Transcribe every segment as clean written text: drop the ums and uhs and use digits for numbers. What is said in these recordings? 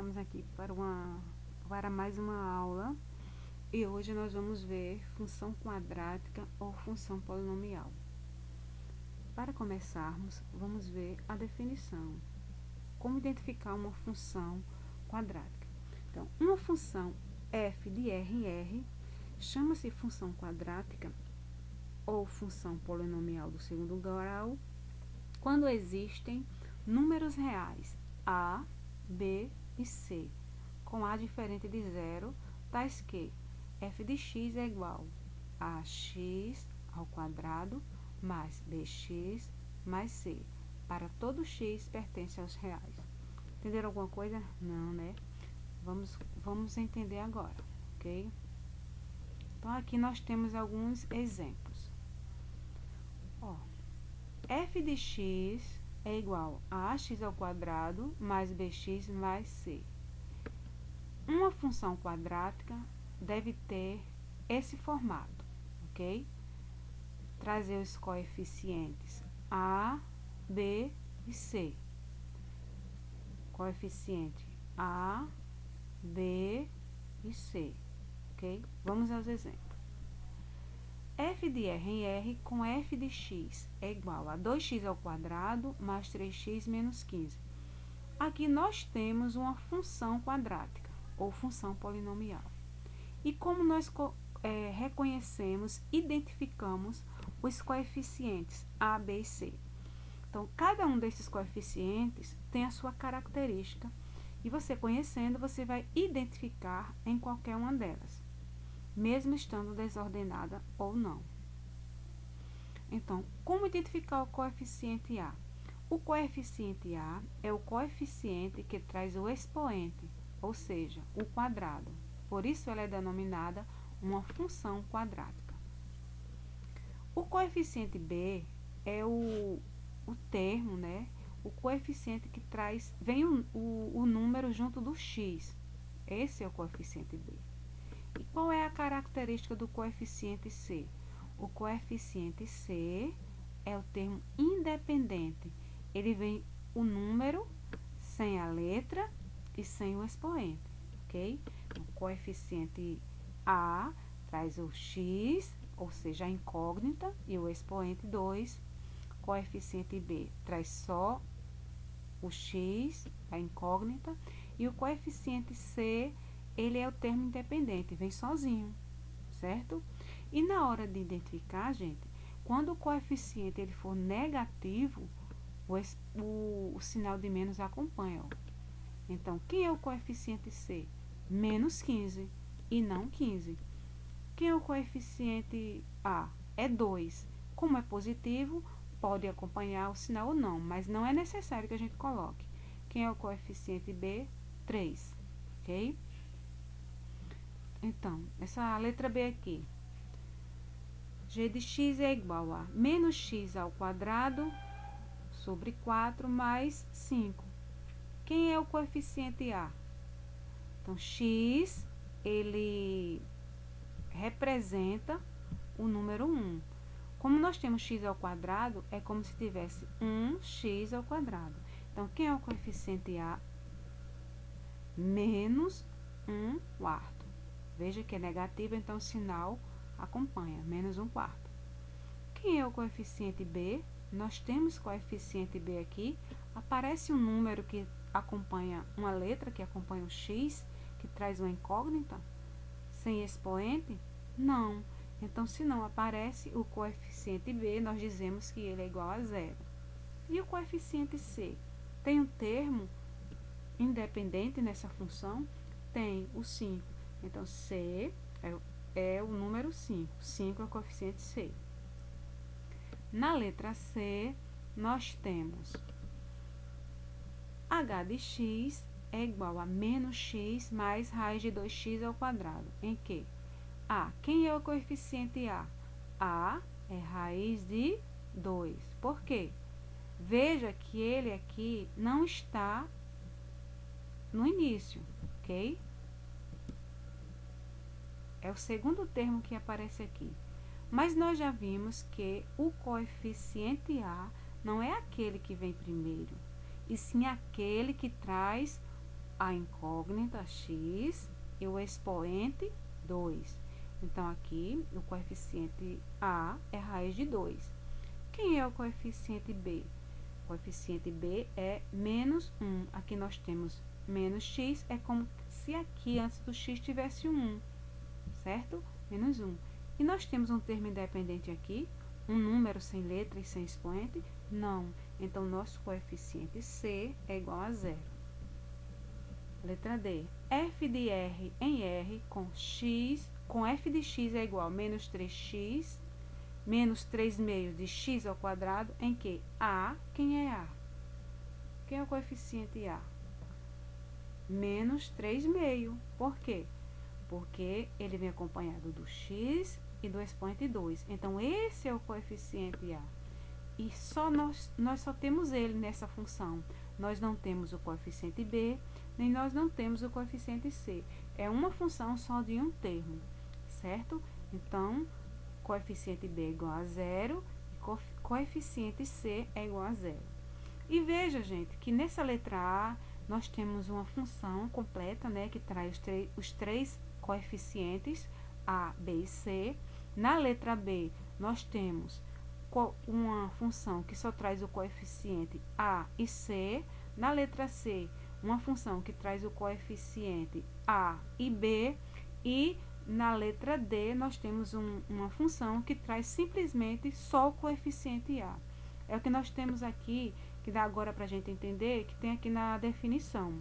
estamos aqui para mais uma aula e hoje nós vamos ver função quadrática ou função polinomial. Para começarmos, vamos ver a definição. Como identificar uma função quadrática? Então, uma função f de r em r chama-se função quadrática ou função polinomial do segundo grau quando existem números reais a, b e c, com a diferente de zero, tais que f de x é igual a x ao quadrado mais bx mais c, para todo x pertence aos reais. Entenderam alguma coisa? Não, né? Vamos entender agora, ok? Então, aqui nós temos alguns exemplos. Ó, f de x é igual a ax ao quadrado mais bx mais c. Uma função quadrática deve ter esse formato, ok? Trazer os coeficientes a, b e c. Coeficiente a, b e c, ok? Vamos aos exemplos. f de r em r com f de x é igual a 2x ao quadrado mais 3x menos 15. Aqui nós temos uma função quadrática ou função polinomial. E como nós reconhecemos, identificamos os coeficientes a, b e c. Então, cada um desses coeficientes tem a sua característica e você conhecendo, você vai identificar em qualquer uma delas, mesmo estando desordenada ou não. Então, como identificar o coeficiente A? O coeficiente A é o coeficiente que traz o expoente, ou seja, o quadrado. Por isso, ela é denominada uma função quadrática. O coeficiente B é o termo, né? O coeficiente que traz, vem o número junto do x. Esse é o coeficiente B. E qual é a característica do coeficiente C? O coeficiente C é o termo independente. Ele vem o número sem a letra e sem o expoente, ok? O coeficiente A traz o x, ou seja, a incógnita, e o expoente 2. Coeficiente B traz só o x, a incógnita, e o coeficiente C, ele é o termo independente, vem sozinho, certo? E na hora de identificar, gente, quando o coeficiente ele for negativo, o sinal de menos acompanha, ó. Então, quem é o coeficiente C? Menos 15 e não 15. Quem é o coeficiente A? É 2. Como é positivo, pode acompanhar o sinal ou não, mas não é necessário que a gente coloque. Quem é o coeficiente B? 3, ok? Então, essa letra B aqui. G de x é igual a menos x ao quadrado sobre 4 mais 5. Quem é o coeficiente A? Então, x, ele representa o número 1. Como nós temos x ao quadrado, é como se tivesse 1x ao quadrado. Então, quem é o coeficiente A? Menos 1 quarto. Veja que é negativo, então o sinal acompanha, menos 1 quarto. Quem é o coeficiente B? Nós temos coeficiente B aqui. Aparece um número que acompanha uma letra, que acompanha o x, que traz uma incógnita, sem expoente? Não. Então, se não aparece o coeficiente B, nós dizemos que ele é igual a 0. E o coeficiente C? Tem um termo independente nessa função? Tem o 5. Então, C é o número 5. 5 é o coeficiente C. Na letra C, nós temos h de x é igual a menos x mais raiz de 2x ao quadrado. Em que? A. Quem é o coeficiente A? A é raiz de 2. Por quê? Veja que ele aqui não está no início, ok? É o segundo termo que aparece aqui. Mas nós já vimos que o coeficiente A não é aquele que vem primeiro, e sim aquele que traz a incógnita x e o expoente 2. Então, aqui, o coeficiente A é raiz de 2. Quem é o coeficiente B? O coeficiente B é menos 1. Aqui nós temos menos x, é como se aqui, antes do x, tivesse um 1, certo? Menos 1. E nós temos um termo independente aqui, um número sem letra e sem expoente? Não. Então, nosso coeficiente C é igual a 0. Letra D. F de R em R com f de x é igual a menos 3x, menos 3 meios de x ao quadrado, em que A, quem é A? Quem é o coeficiente A? Menos 3 meio. Por quê? Porque ele vem acompanhado do x e do expoente 2. Então, esse é o coeficiente A. E nós só temos ele nessa função. Nós não temos o coeficiente B, nem nós não temos o coeficiente C. É uma função só de um termo, certo? Então, coeficiente B é igual a 0 e coeficiente C é igual a 0. E veja, gente, que nessa letra A nós temos uma função completa, né, que traz os três coeficientes A, B e C. Na letra B, nós temos uma função que só traz o coeficiente A e C. Na letra C, uma função que traz o coeficiente A e B. E na letra D, nós temos uma função que traz simplesmente só o coeficiente A. É o que nós temos aqui, que dá agora para a gente entender, que tem aqui na definição.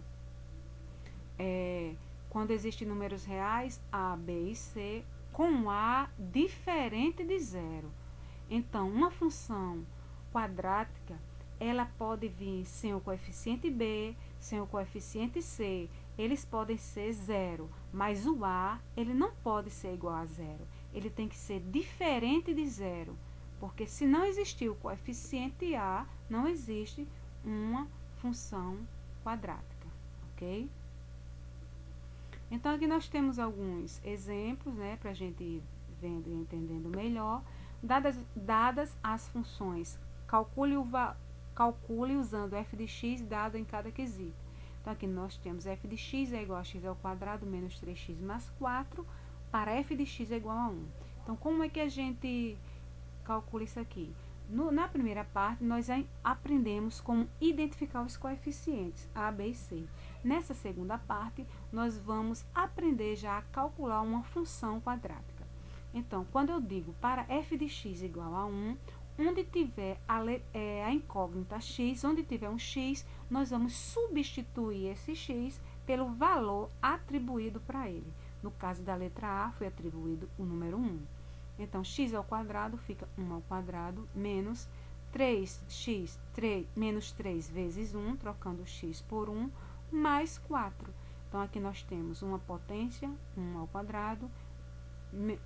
Quando existem números reais, A, B e C, com A diferente de zero. Então, uma função quadrática, ela pode vir sem o coeficiente B, sem o coeficiente C. Eles podem ser zero, mas o A, ele não pode ser igual a zero. Ele tem que ser diferente de zero, porque se não existir o coeficiente A, não existe uma função quadrática, ok? Então, aqui nós temos alguns exemplos, né, para a gente ir vendo e entendendo melhor. Dadas as funções, calcule usando f de x dado em cada quesito. Então, aqui nós temos f de x é igual a x ao quadrado menos 3x mais 4, para f de x é igual a 1. Então, como é que a gente calcula isso aqui? Na primeira parte, nós aprendemos como identificar os coeficientes A, B e C. Nessa segunda parte, nós vamos aprender já a calcular uma função quadrática. Então, quando eu digo para f de x igual a 1, onde tiver a incógnita x, onde tiver um x, nós vamos substituir esse x pelo valor atribuído para ele. No caso da letra A, foi atribuído o número 1. Então, x ao quadrado fica 1 ao quadrado menos 3x, menos 3 vezes 1, trocando x por 1, mais 4. Então, aqui nós temos uma potência, 1 ao quadrado,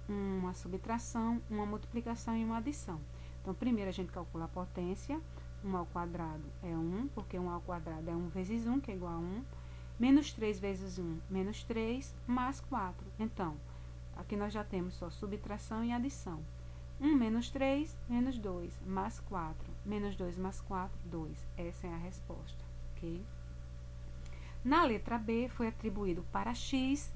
uma subtração, uma multiplicação e uma adição. Então, primeiro a gente calcula a potência. 1 ao quadrado é 1, porque 1 ao quadrado é 1 vezes 1, que é igual a 1. Menos 3 vezes 1, menos 3, mais 4. Então, aqui nós já temos só subtração e adição. 1 menos 3, menos 2, mais 4. Menos 2 mais 4, 2. Essa é a resposta, ok? Na letra B, foi atribuído para x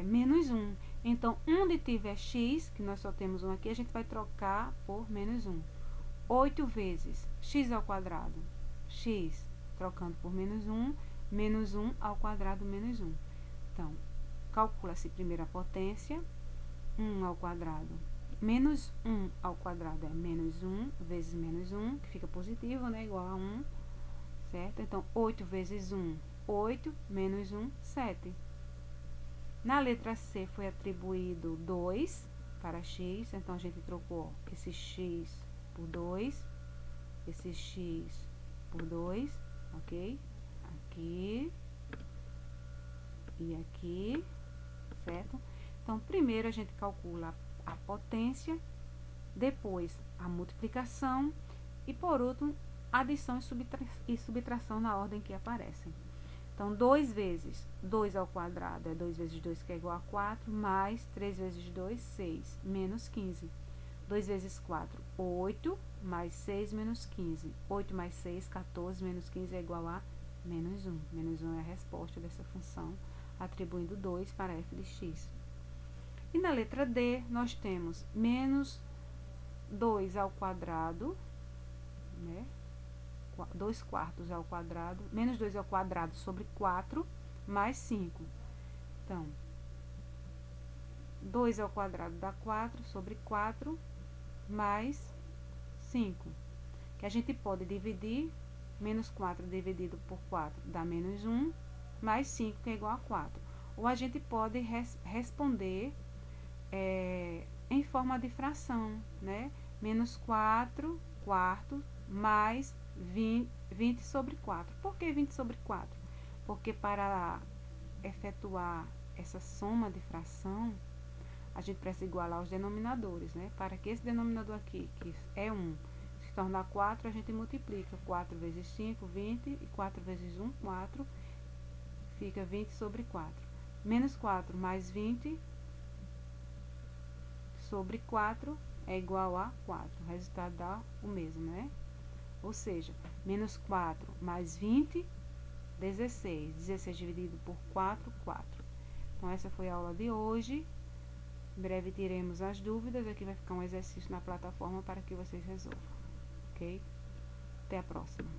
menos 1. Então, onde tiver x, que nós só temos 1 aqui, a gente vai trocar por menos 1. 8 vezes x ao quadrado, x, trocando por menos 1 ao quadrado menos 1. Então, calcula-se primeiro a potência, 1 ao quadrado. Menos 1 ao quadrado é menos 1 vezes menos 1, que fica positivo, né? Igual a 1, certo? Então, 8 vezes 1, 8, menos 1, 7. Na letra C foi atribuído 2 para x, então a gente trocou esse x por 2, esse x por 2, ok? Aqui e aqui, certo? Então, primeiro a gente calcula a potência, depois a multiplicação e, por último, adição e subtração na ordem que aparecem. Então, 2 vezes 2 ao quadrado é 2 vezes 2, que é igual a 4, mais 3 vezes 2, 6, menos 15. 2 vezes 4, 8, mais 6, menos 15. 8 mais 6, 14, menos 15 é igual a Menos 1. Menos 1 é a resposta dessa função, atribuindo 2 para f de x. E na letra D, nós temos menos 2 ao quadrado, né? 2 quartos ao quadrado, menos 2 ao quadrado sobre 4, mais 5. Então, 2 ao quadrado dá 4 sobre 4, mais 5. Que a gente pode dividir, menos 4 dividido por 4 dá menos 1, mais 5, que é igual a 4. Ou a gente pode responder em forma de fração, né? Menos 4 quartos mais 20 sobre 4. Por que 20 sobre 4? Porque para efetuar essa soma de fração, a gente precisa igualar os denominadores, né? Para que esse denominador aqui, que é 1, se tornar 4, a gente multiplica. 4 vezes 5, 20, e 4 vezes 1, 4, fica 20 sobre 4. Menos 4 mais 20 sobre 4 é igual a 4. O resultado dá o mesmo, né? Ou seja, menos 4 mais 20, 16. 16 dividido por 4, 4. Então, essa foi a aula de hoje. Em breve tiremos as dúvidas. Aqui vai ficar um exercício na plataforma para que vocês resolvam. Ok? Até a próxima.